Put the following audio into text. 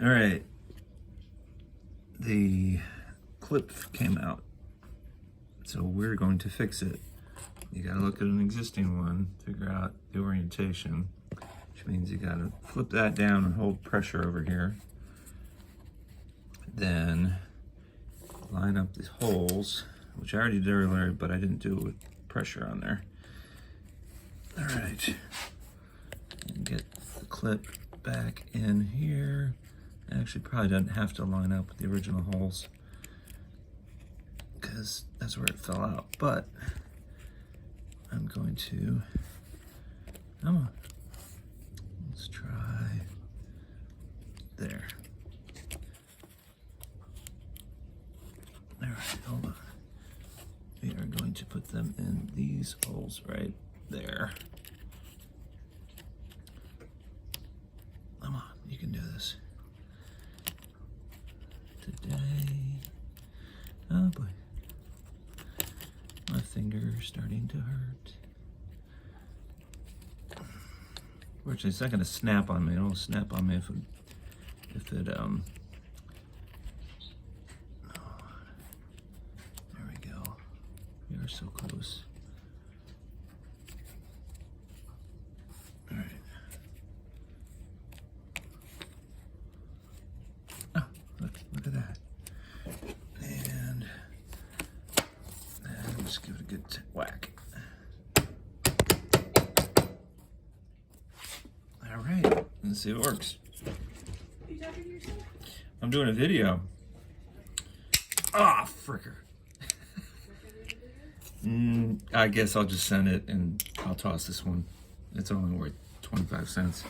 All right, the clip came out, so we're going to fix it. You gotta look at an existing one, figure out the orientation, which means you gotta flip that down and hold pressure over here. Then line up these holes, which I already did earlier, but I didn't do it with pressure on there. All right, and get the clip back in here. Actually, probably doesn't have to line up with the original holes because that's where it fell out, but I'm going to, come on, let's try there. All right, hold on. We are going to put them in these holes right there. Come on, you can do this. Today, oh boy, my finger's starting to hurt. Fortunately, it's not going to snap on me. It'll snap on me if it oh, there we go. We are so close. All right. Oh, look at that. And just give it a good whack. All right, let's see if it works. Are you talking to yourself? I'm doing a video. Ah, fricker. I guess I'll just send it and I'll toss this one. It's only worth 25 cents.